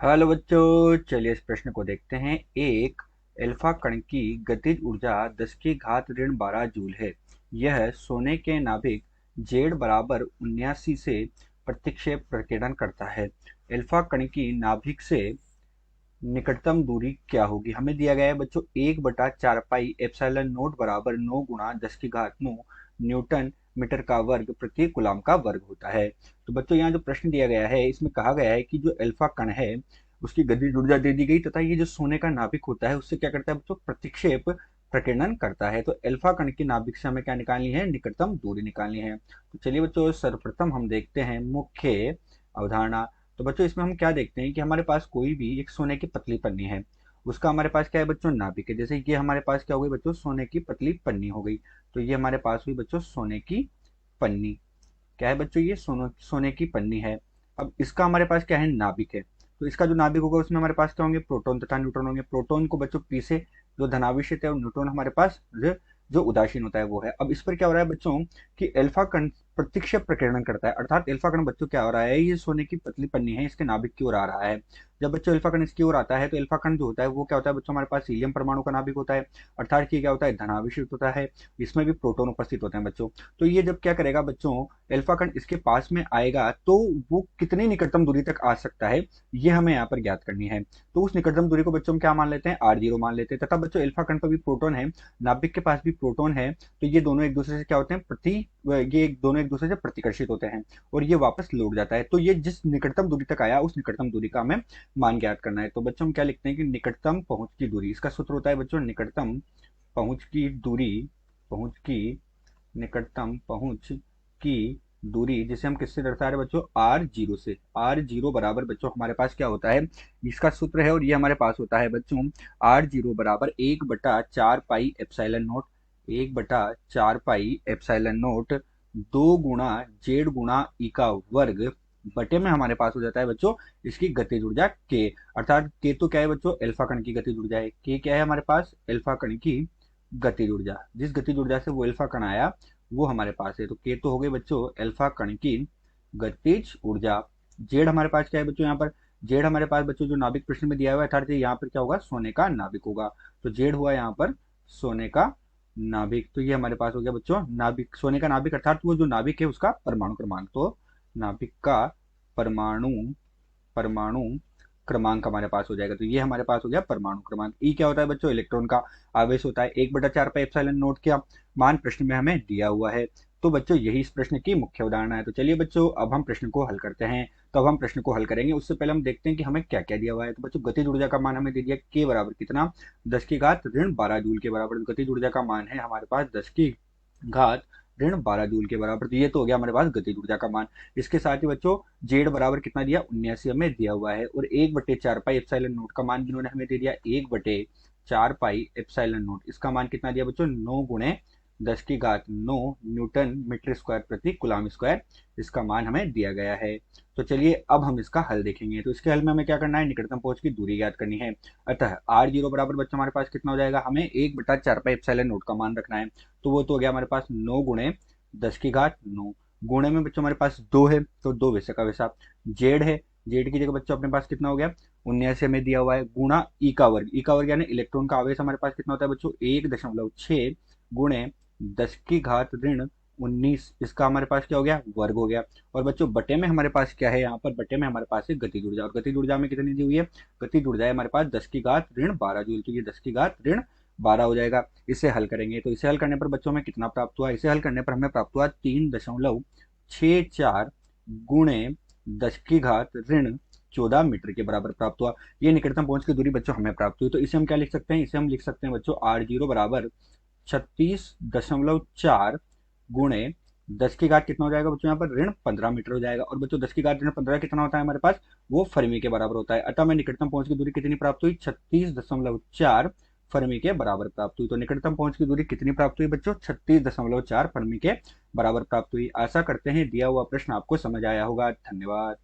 Hello बच्चों, चलिए इस प्रश्न को देखते हैं। एक अल्फा कण की गतिज ऊर्जा 10 की घात ऋण 12 जूल है। यह सोने के नाभिक जेड बराबर 79 से प्रतिक्षेप प्रकीर्णन करता है। अल्फा कण की नाभिक से निकटतम दूरी क्या होगी? हमें दिया गया है बच्चों 1/4 पाई एप्सिलॉन नोट बराबर 9 गुणा 10 की घात 9 न्यूटन मीटर का वर्ग प्रति कूलम का वर्ग होता है। तो बच्चों यहाँ जो प्रश्न दिया गया है इसमें कहा गया है कि जो अल्फा कण है उसकी गतिज ऊर्जा दे दी गई तथा ये जो सोने का नाभिक होता है उससे क्या करता है बच्चों? प्रतिक्षेप प्रकीर्णन करता है। तो अल्फा कण की नाभिक से हमें क्या निकालनी है? निकटतम दूरी निकालनी है। तो चलिए बच्चों, सर्वप्रथम हम देखते हैं मुख्य अवधारणा। तो बच्चों इसमें हम क्या देखते हैं कि हमारे पास कोई भी एक सोने की पतली पन्नी है, उसका हमारे पास क्या है बच्चों? नाभिक है। जैसे ये हमारे पास क्या हो गई बच्चों? सोने की पतली पन्नी हो गई। तो ये हमारे पास हुई बच्चों सोने की पन्नी। क्या है बच्चों? ये सोने की पन्नी है। अब इसका हमारे पास क्या है? नाभिक है। तो इसका जो नाभिक होगा उसमें हमारे पास क्या होंगे? प्रोटॉन तथा न्यूट्रॉन होंगे। प्रोटॉन को बच्चों पी से जो धनावेशित है और न्यूट्रॉन हमारे पास जो उदासीन होता है वो है। अब इस पर क्या हो रहा है बच्चों कि अल्फा कण प्रतिक्षेप प्रकीर्णन करता है, अर्थात अल्फा कण बच्चों क्या हो रहा है? ये सोने की पतली पन्नी है, इसके नाभिक की ओर आ रहा है। जब बच्चों अल्फा कण इसकी ओर आता है तो अल्फा कण जो होता है वो क्या होता है बच्चों? हमारे पास हीलियम परमाणु का नाभिक होता है, अर्थात ये क्या होता है? धनावेशित होता है। इसमें भी प्रोटॉन उपस्थित होते हैं बच्चों। तो ये जब क्या करेगा बच्चों? अल्फा कण इसके पास में आएगा तो वो कितनी निकटतम दूरी तक आ सकता है ये हमें यहाँ पर ज्ञात करनी है। तो उस निकटतम दूरी को बच्चों हम क्या मान लेते हैं? R0 मान लेते हैं। तथा बच्चों अल्फा कण पर भी प्रोटॉन है, नाभिक के पास भी प्रोटॉन है। तो ये दोनों एक दूसरे से क्या होते हैं? ये दोनों एक दूसरे से प्रतिकर्षित होते हैं और ये वापस लौट जाता है। तो ये जिस निकटतम दूरी तक आया उस निकटतम दूरी का हमें मान ज्ञात करना है। तो बच्चों हम क्या लिखते हैं कि निकटतम पहुंच की दूरी, इसका सूत्र होता है बच्चों निकटतम पहुंच की दूरी, पहुंच की निकटतम पहुंच की दूरी जिसे हम किससे दर्शा रहे हैं बच्चों? R0 से। R0 बराबर बच्चों हमारे पास क्या होता है? इसका सूत्र है और ये हमारे पास होता है बच्चों R0 बराबर 1/4 pi epsilon note, 1/4 pi epsilon note 2 गुणा जेड गुणा ई का वर्ग बटे में हमारे पास हो जाता है बच्चों इसकी गतिज ऊर्जा के। अर्थात के तो क्या है बच्चों? अल्फा कण की गतिज ऊर्जा है। के क्या है हमारे पास? अल्फा कण की गतिज ऊर्जा। जिस गतिज ऊर्जा से वो अल्फा कण आया वो हमारे पास है। तो के तो हो गए बच्चों अल्फा कण की गतिज ऊर्जा। जेड हमारे पास क्या है बच्चों? यहाँ पर जेड हमारे पास बच्चों जो नाभिक प्रश्न में दिया हुआ है, अर्थात यहाँ पर क्या होगा? सोने का नाभिक होगा। तो जेड हुआ यहाँ पर सोने का नाभिक। तो ये हमारे पास हो गया बच्चों नाभिक, सोने का नाभिक, अर्थात वो जो नाभिक है उसका परमाणु क्रमांक। तो नाभिक का परमाणु परमाणु क्रमांक हमारे पास हो जाएगा। तो ये हमारे पास हो गया परमाणु क्रमांक। ई क्या होता है बच्चों? इलेक्ट्रॉन का आवेश होता है। 1/4 पाई एप्सिलॉन नोट क्या मान प्रश्न में हमें दिया हुआ है। तो बच्चों यही इस प्रश्न की मुख्य उदाहरण है। तो चलिए बच्चों अब हम प्रश्न को हल करते हैं। तो अब हम प्रश्न को हल करेंगे उससे पहले हम देखते हैं कि हमें क्या क्या दिया हुआ है। तो बच्चों गतिज ऊर्जा का मान हमें दे दिया के बराबर कितना? 10 की घात ऋण 12 जूल के बराबर। गतिज ऊर्जा का मान है हमारे पास 10 की घात ऋण 12 जूल के बराबर। तो ये तो हो गया हमारे पास गतिज ऊर्जा का मान। इसके साथ ही बच्चों जेड बराबर कितना दिया? 79 हमें दिया हुआ है। और 1/4 पाई एप्सिलॉन नोट का मान भी इन्होंने हमें दे दिया 1/4 पाई एप्सिलॉन नोट। इसका मान कितना दिया बच्चों? 9 गुणे 10 की घात 9 न्यूटन मीटर स्क्वायर प्रति कूलम स्क्वायर इसका मान हमें दिया गया है। तो चलिए अब हम इसका हल देखेंगे। तो इसके हल में हमें क्या करना है? निकटतम पहुंच की दूरी ज्ञात करनी है। अतः R0 बराबर बच्चों हमारे पास कितना हो जाएगा? हमें 1/4 पाई एप्सिलॉन नोट का मान रखना है। तो वो तो हो गया हमारे पास 9 गुणे 10 की घात 9। गुणे में बच्चों हमारे पास 2 है तो 2 वैसे का वैसा। जेड है, जेड की जगह बच्चों अपने पास कितना हो गया? 79 हमें दिया हुआ है गुणा ई का वर्ग। ई का वर्ग यानी इलेक्ट्रॉन का आवेश हमारे पास कितना होता है बच्चों? 1.6 गुणे 10 की घात ऋण 19 इसका हमारे पास क्या हो गया? वर्ग हो गया। और बच्चों बटे में हमारे पास क्या है? यहाँ पर बटे में हमारे पास है गतिज ऊर्जा। और गतिज ऊर्जा में कितनी दी हुई है? गतिज ऊर्जा है हमारे पास 10 की घात ऋण 12 जूल। तो ये 10 की घात ऋण 12 हो जाएगा। इसे हल करेंगे तो इसे हल करने पर बच्चों में कितना प्राप्त हुआ? इसे हल करने पर हमें प्राप्त हुआ 3.64 गुणे 10 की घात ऋण 14 मीटर के बराबर प्राप्त हुआ। ये निकटतम पहुंच की दूरी बच्चों हमें प्राप्त हुई। तो इसे हम क्या लिख सकते हैं? इसे हम लिख सकते हैं बच्चों R0 बराबर 36.4 गुणे 10 की घात कितना हो जाएगा बच्चों? यहाँ पर ऋण 15 मीटर हो जाएगा। और बच्चों 10 की घात ऋण 15 कितना होता है हमारे पास? वो फर्मी के बराबर होता है। अतः हमें निकटतम पहुंच की दूरी कितनी प्राप्त हुई? 36.4 फर्मी के बराबर प्राप्त हुई। तो निकटतम पहुंच की दूरी कितनी प्राप्त हुई बच्चों? 36.4 फर्मी के बराबर प्राप्त हुई। आशा करते हैं दिया हुआ प्रश्न आपको समझ आया होगा। धन्यवाद।